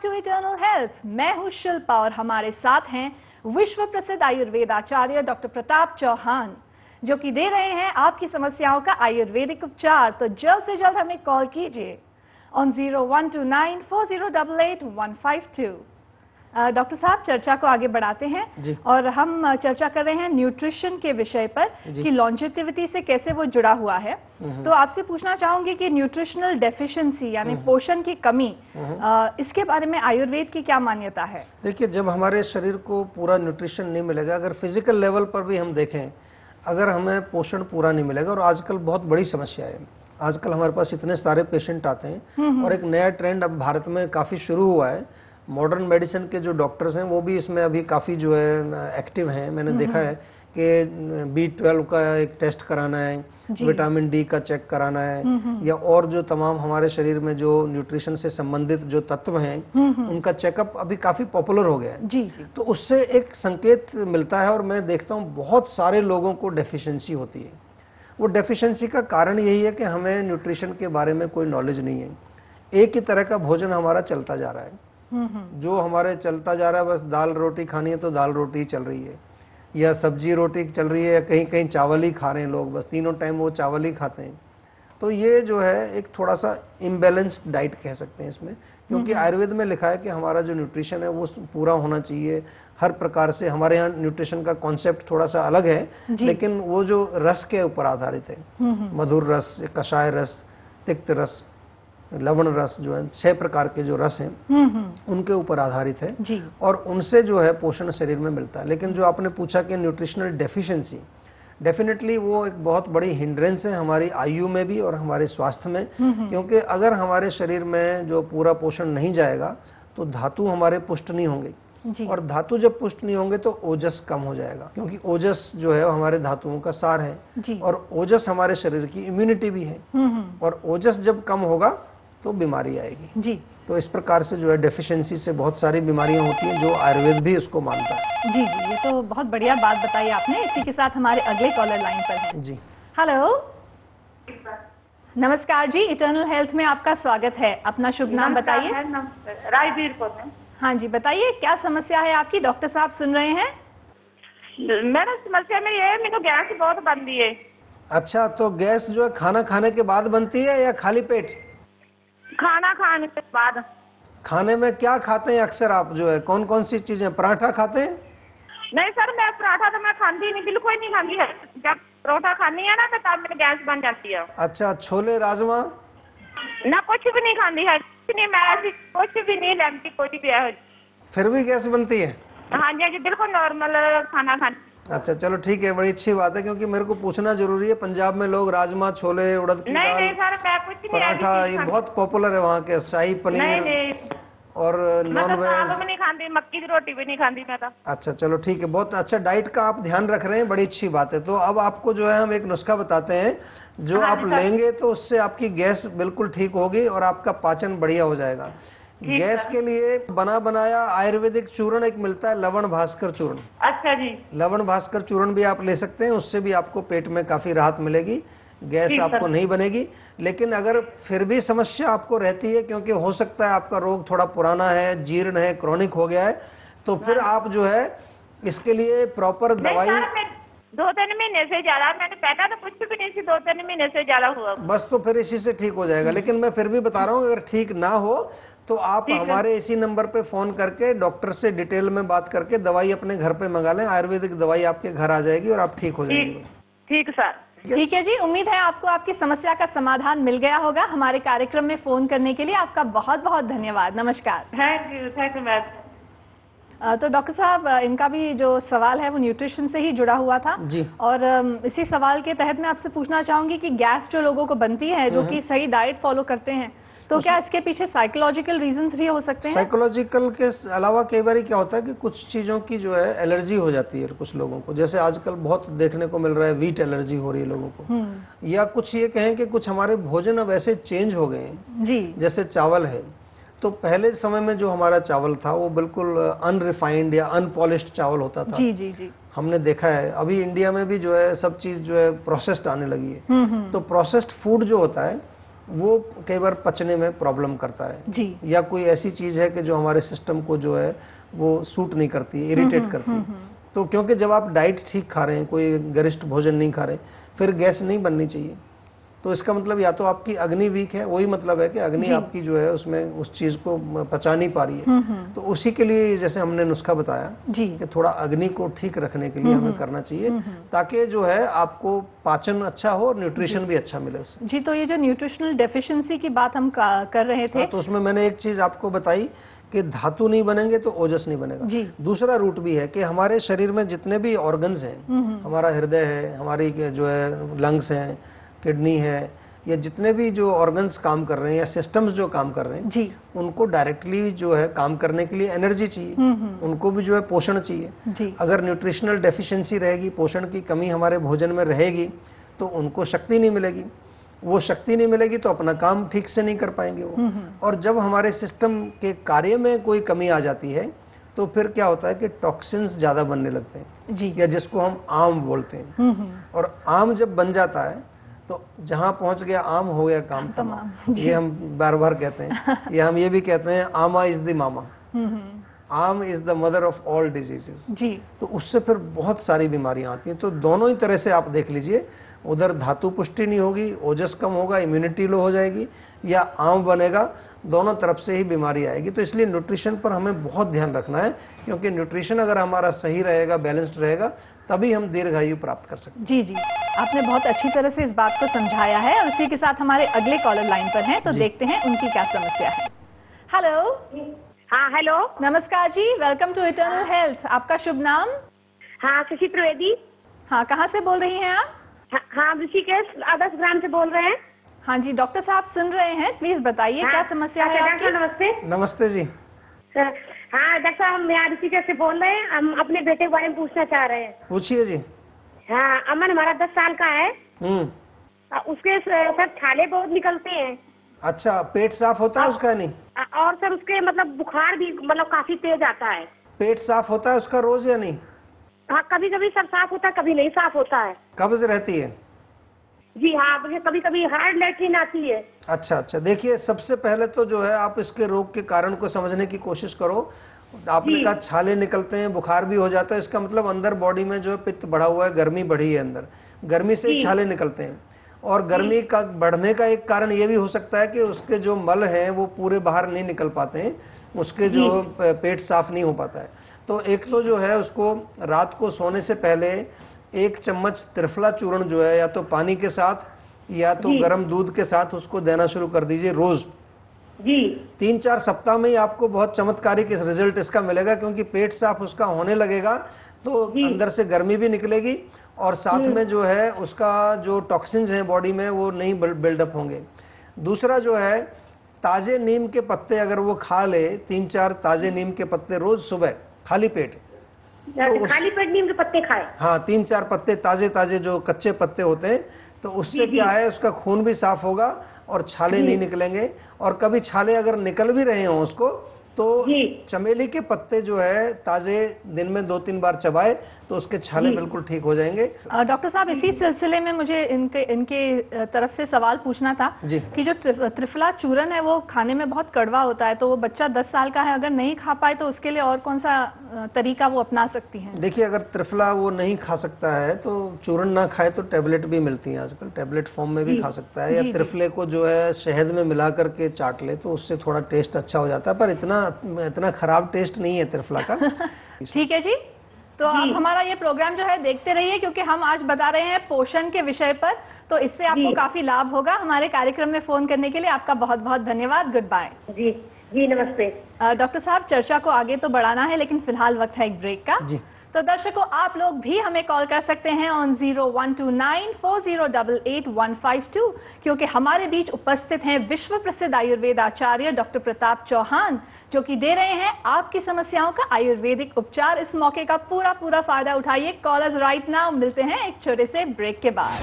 To eternal health. मैं हूं शिल्पा और हमारे साथ हैं विश्व प्रसिद्ध आयुर्वेद आचार्य डॉक्टर प्रताप चौहान, जो कि दे रहे हैं आपकी समस्याओं का आयुर्वेदिक उपचार। तो जल्द से जल्द हमें कॉल कीजिए ऑन 012940885152। डॉक्टर साहब, चर्चा को आगे बढ़ाते हैं और हम चर्चा कर रहे हैं न्यूट्रिशन के विषय पर कि लॉन्जेविटी से कैसे वो जुड़ा हुआ है। तो आपसे पूछना चाहूंगी कि न्यूट्रिशनल डेफिशिएंसी यानी पोषण की कमी, इसके बारे में आयुर्वेद की क्या मान्यता है? देखिए, जब हमारे शरीर को पूरा न्यूट्रिशन नहीं मिलेगा, अगर फिजिकल लेवल पर भी हम देखें, अगर हमें पोषण पूरा नहीं मिलेगा, और आजकल बहुत बड़ी समस्या है, आजकल हमारे पास इतने सारे पेशेंट आते हैं और एक नया ट्रेंड अब भारत में काफी शुरू हुआ है। मॉडर्न मेडिसिन के जो डॉक्टर्स हैं वो भी इसमें अभी काफी जो है एक्टिव हैं। मैंने देखा है कि B12 का एक टेस्ट कराना है, विटामिन D का चेक कराना है, या और जो तमाम हमारे शरीर में जो न्यूट्रिशन से संबंधित जो तत्व हैं उनका चेकअप अभी काफी पॉपुलर हो गया है। तो उससे एक संकेत मिलता है और मैं देखता हूँ बहुत सारे लोगों को डेफिशिएंसी होती है। वो डेफिशिएंसी का कारण यही है कि हमें न्यूट्रिशन के बारे में कोई नॉलेज नहीं है। एक ही तरह का भोजन हमारा चलता जा रहा है, जो हमारे चलता जा रहा है, बस दाल रोटी खानी है तो दाल रोटी चल रही है, या सब्जी रोटी चल रही है, या कहीं कहीं चावल ही खा रहे हैं लोग, बस तीनों टाइम वो चावल ही खाते हैं। तो ये जो है एक थोड़ा सा इम्बैलेंस्ड डाइट कह सकते हैं इसमें, क्योंकि आयुर्वेद में लिखा है कि हमारा जो न्यूट्रिशन है वो पूरा होना चाहिए हर प्रकार से। हमारे यहाँ न्यूट्रिशन का कॉन्सेप्ट थोड़ा सा अलग है, लेकिन वो जो रस के ऊपर आधारित है, मधुर रस, कषाय रस, तिक्त रस, लवण रस, जो है 6 प्रकार के जो रस हैं उनके ऊपर आधारित है जी। और उनसे जो है पोषण शरीर में मिलता है। लेकिन जो आपने पूछा कि न्यूट्रिशनल डेफिशिएंसी, डेफिनेटली वो एक बहुत बड़ी हिंड्रेंस है हमारी आयु में भी और हमारे स्वास्थ्य में, क्योंकि अगर हमारे शरीर में जो पूरा पोषण नहीं जाएगा तो धातु हमारे पुष्ट नहीं होंगे, और धातु जब पुष्ट नहीं होंगे तो ओजस कम हो जाएगा, क्योंकि ओजस जो है हमारे धातुओं का सार है, और ओजस हमारे शरीर की इम्यूनिटी भी है, और ओजस जब कम होगा तो बीमारी आएगी जी। तो इस प्रकार से जो है डेफिशिएंसी से बहुत सारी बीमारियां होती हैं, जो आयुर्वेद भी इसको मानता है जी। ये तो बहुत बढ़िया बात बताई आपने। इसी के साथ हमारे अगले कॉलर लाइन पर है जी। हेलो, नमस्कार जी, इटर्नल हेल्थ में आपका स्वागत है। अपना शुभ नाम बताइए। रायवीर को है। हाँ जी, बताइए क्या समस्या है आपकी, डॉक्टर साहब सुन रहे हैं। मेरा समस्या में ये है, मेरे को गैस बहुत बनती है। अच्छा, तो गैस जो है खाना खाने के बाद बनती है या खाली पेट? खाना खाने के बाद। खाने में क्या खाते हैं अक्सर आप, जो है कौन कौन सी चीजें? पराठा खाते हैं? नहीं सर, मैं पराठा तो मैं खाती नहीं, बिल्कुल नहीं खाती है। जब परोठा खानी है ना तो तब मेरी गैस बन जाती है। अच्छा, छोले राजमा? ना, कुछ भी नहीं खाती है, कुछ नहीं, मैं ऐसी कुछ भी नहीं लेती, कोई भी है। फिर भी गैस बनती है? हाँ जी, बिल्कुल नॉर्मल खाना खाना। अच्छा, चलो ठीक है, बड़ी अच्छी बात है, क्योंकि मेरे को पूछना जरूरी है। पंजाब में लोग राजमा, छोले, उड़द की दाल, नहीं सर, मैं कुछ नहीं, पराठा, ये बहुत पॉपुलर है वहाँ के। शाही पनीर नहीं, और नॉन वेज भी नहीं खाती, मक्की की रोटी भी नहीं खाती मैं तो। अच्छा, चलो ठीक है, बहुत अच्छा डाइट का आप ध्यान रख रहे हैं, बड़ी अच्छी बात है। तो अब आपको जो है हम एक नुस्खा बताते हैं, जो आप लेंगे तो उससे आपकी गैस बिल्कुल ठीक होगी और आपका पाचन बढ़िया हो जाएगा। गैस के लिए बना बनाया आयुर्वेदिक चूर्ण एक मिलता है, लवण भास्कर चूर्ण। अच्छा जी। लवण भास्कर चूर्ण भी आप ले सकते हैं, उससे भी आपको पेट में काफी राहत मिलेगी, गैस आपको नहीं बनेगी। लेकिन अगर फिर भी समस्या आपको रहती है, क्योंकि हो सकता है आपका रोग थोड़ा पुराना है, जीर्ण है, क्रॉनिक हो गया है, तो फिर आप जो है इसके लिए प्रॉपर दवाई। 2-3 महीने से ज्यादा मैंने पहला तो कुछ भी नहीं थी, 2-3 महीने से ज्यादा हुआ बस, तो फिर इसी से ठीक हो जाएगा। लेकिन मैं फिर भी बता रहा हूँ, अगर ठीक ना हो तो आप हमारे इसी नंबर पे फोन करके डॉक्टर से डिटेल में बात करके दवाई अपने घर पे मंगा लें। आयुर्वेदिक दवाई आपके घर आ जाएगी और आप ठीक हो जाएंगे। ठीक सर। ठीक है जी, उम्मीद है आपको आपकी समस्या का समाधान मिल गया होगा। हमारे कार्यक्रम में फोन करने के लिए आपका बहुत बहुत धन्यवाद। नमस्कार। Thank you ma'am. तो डॉक्टर साहब, इनका भी जो सवाल है वो न्यूट्रिशन से ही जुड़ा हुआ था जी। और इसी सवाल के तहत मैं आपसे पूछना चाहूंगी कि गैस जो लोगों को बनती है, जो कि सही डाइट फॉलो करते हैं, तो क्या इसके पीछे साइकोलॉजिकल रीजंस भी हो सकते हैं? साइकोलॉजिकल के अलावा कई बार क्या होता है कि कुछ चीजों की जो है एलर्जी हो जाती है कुछ लोगों को, जैसे आजकल बहुत देखने को मिल रहा है, वीट एलर्जी हो रही है लोगों को, या कुछ ये कहें कि कुछ हमारे भोजन अब ऐसे चेंज हो गए हैं जी। जैसे चावल है, तो पहले समय में जो हमारा चावल था वो बिल्कुल अनरिफाइंड या अनपॉलिश्ड चावल होता था जी जी जी। हमने देखा है अभी इंडिया में भी जो है सब चीज जो है प्रोसेस्ड आने लगी है। तो प्रोसेस्ड फूड जो होता है वो कई बार पचने में प्रॉब्लम करता है जी। या कोई ऐसी चीज है कि जो हमारे सिस्टम को जो है वो सूट नहीं करती, इरिटेट करती है। तो क्योंकि जब आप डाइट ठीक खा रहे हैं, कोई गरिष्ठ भोजन नहीं खा रहे, फिर गैस नहीं बननी चाहिए। तो इसका मतलब या तो आपकी अग्नि वीक है, वही मतलब है कि अग्नि आपकी जो है उसमें उस चीज को पचा नहीं पा रही है। तो उसी के लिए जैसे हमने नुस्खा बताया कि थोड़ा अग्नि को ठीक रखने के लिए हमें करना चाहिए, ताकि जो है आपको पाचन अच्छा हो और न्यूट्रिशन भी अच्छा मिले उससे। जी, तो ये जो न्यूट्रिशनल डेफिशिएंसी की बात हम कर रहे थे, तो उसमें मैंने एक चीज आपको बताई कि धातु नहीं बनेंगे तो ओजस नहीं बनेगा। दूसरा रूट भी है कि हमारे शरीर में जितने भी ऑर्गन्स हैं, हमारा हृदय है, हमारी जो है लंग्स हैं, किडनी है, या जितने भी जो ऑर्गन्स काम कर रहे हैं या सिस्टम्स जो काम कर रहे हैं उनको डायरेक्टली जो है काम करने के लिए एनर्जी चाहिए, उनको भी जो है पोषण चाहिए। अगर न्यूट्रिशनल डेफिशिएंसी रहेगी, पोषण की कमी हमारे भोजन में रहेगी, तो उनको शक्ति नहीं मिलेगी। वो शक्ति नहीं मिलेगी तो अपना काम ठीक से नहीं कर पाएंगे वो। और जब हमारे सिस्टम के कार्य में कोई कमी आ जाती है तो फिर क्या होता है कि टॉक्सिन्स ज्यादा बनने लगते हैं, या जिसको हम आम बोलते हैं। और आम जब बन जाता है तो जहां पहुंच गया आम, हो गया काम तमाम। ये हम बार बार कहते हैं, या हम ये भी कहते हैं आमा इज द मामा, आम is the mother of all diseases. तो उससे फिर बहुत सारी बीमारियां आती हैं। तो दोनों ही तरह से आप देख लीजिए, उधर धातु पुष्टि नहीं होगी, ओजस कम होगा, इम्यूनिटी लो हो जाएगी, या आम बनेगा, दोनों तरफ से ही बीमारी आएगी। तो इसलिए न्यूट्रिशन पर हमें बहुत ध्यान रखना है, क्योंकि न्यूट्रिशन अगर हमारा सही रहेगा, बैलेंस्ड रहेगा, तभी हम दीर्घायु प्राप्त कर सकते हैं। जी, आपने बहुत अच्छी तरह से इस बात को समझाया है। और इसी के साथ हमारे अगले कॉलर लाइन पर हैं, तो देखते हैं उनकी क्या समस्या है। हेलो। हाँ, हेलो, नमस्कार जी, वेलकम टू इटर्नल हेल्थ। आपका शुभ नाम? हाँ, शशि त्रिवेदी। हाँ, कहाँ से बोल रही हैं आप? हाँ, ऋषिकेश आदर्श ग्राम से बोल रहे हैं। हाँ जी, डॉक्टर साहब सुन रहे हैं, प्लीज बताइए क्या समस्या है आपकी? नमस्ते। नमस्ते जी। हाँ डॉक्टर साहब, हम यहाँ ऋषिकेश से बोल रहे हैं। हम अपने बेटे के बारे में पूछना चाह रहे हैं। पूछिए जी। हाँ, अमन हमारा 10 साल का है। उसके सर छाले बहुत निकलते हैं। अच्छा, पेट साफ होता है उसका? नहीं। और सर उसके मतलब बुखार भी मतलब काफी तेज आता है। पेट साफ होता है उसका रोज या नहीं? हाँ, कभी कभी सर साफ होता है, कभी नहीं साफ होता है। कब्ज रहती है? जी हाँ, मुझे कभी कभी हार्ड लैट्रिन आती है। अच्छा, देखिए सबसे पहले तो जो है आप इसके रोग के कारण को समझने की कोशिश करो। आपने कहा छाले निकलते हैं, बुखार भी हो जाता है, इसका मतलब अंदर बॉडी में जो है पित्त बढ़ा हुआ है, गर्मी बढ़ी है अंदर, गर्मी से छाले निकलते हैं। और गर्मी का बढ़ने का एक कारण ये भी हो सकता है कि उसके जो मल हैं वो पूरे बाहर नहीं निकल पाते हैं, उसके जो पेट साफ नहीं हो पाता है। तो एक तो जो है उसको रात को सोने से पहले 1 चम्मच त्रिफला चूर्ण जो है या तो पानी के साथ या तो गर्म दूध के साथ उसको देना शुरू कर दीजिए रोज। 3-4 सप्ताह में ही आपको बहुत चमत्कारिक रिजल्ट इसका मिलेगा, क्योंकि पेट साफ उसका होने लगेगा तो अंदर से गर्मी भी निकलेगी और साथ में जो है उसका जो टॉक्सिन्स हैं बॉडी में वो नहीं बिल्डअप होंगे। दूसरा जो है ताजे नीम के पत्ते अगर वो खा ले, 3-4 ताजे नीम के पत्ते रोज सुबह खाली पेट, तो खाली पेट नीम के पत्ते खाए। हाँ, 3-4 पत्ते ताजे ताजे जो कच्चे पत्ते होते हैं, तो उससे क्या है उसका खून भी साफ होगा और छाले नहीं निकलेंगे। और कभी छाले अगर निकल भी रहे हों उसको तो चमेली के पत्ते जो है ताजे दिन में 2-3 बार चबाए तो उसके छाले बिल्कुल ठीक हो जाएंगे। डॉक्टर साहब, इसी सिलसिले में मुझे इनके तरफ से सवाल पूछना था कि जो त्रिफला चूर्ण है वो खाने में बहुत कड़वा होता है, तो वो बच्चा 10 साल का है, अगर नहीं खा पाए तो उसके लिए और कौन सा तरीका वो अपना सकती हैं? देखिए, अगर त्रिफला वो नहीं खा सकता है तो चूर्ण ना खाए तो टेबलेट भी मिलती है आजकल, टेबलेट फॉर्म में भी खा सकता है, या त्रिफले को जो है शहद में मिला करके चाट ले तो उससे थोड़ा टेस्ट अच्छा हो जाता है, पर इतना खराब टेस्ट नहीं है त्रिफला का। ठीक है जी, तो आप हमारा ये प्रोग्राम जो है देखते रहिए, क्योंकि हम आज बता रहे हैं पोषण के विषय पर, तो इससे आपको काफी लाभ होगा। हमारे कार्यक्रम में फोन करने के लिए आपका बहुत बहुत धन्यवाद। Good bye. जी नमस्ते। डॉक्टर साहब, चर्चा को आगे तो बढ़ाना है, लेकिन फिलहाल वक्त है एक ब्रेक का। तो दर्शकों, आप लोग भी हमें कॉल कर सकते हैं ऑन 01294088-152, क्योंकि हमारे बीच उपस्थित हैं विश्व प्रसिद्ध आयुर्वेद आचार्य डॉक्टर प्रताप चौहान, जो कि दे रहे हैं आपकी समस्याओं का आयुर्वेदिक उपचार। इस मौके का पूरा फायदा उठाइए। Callers right now. मिलते हैं एक छोटे से ब्रेक के बाद।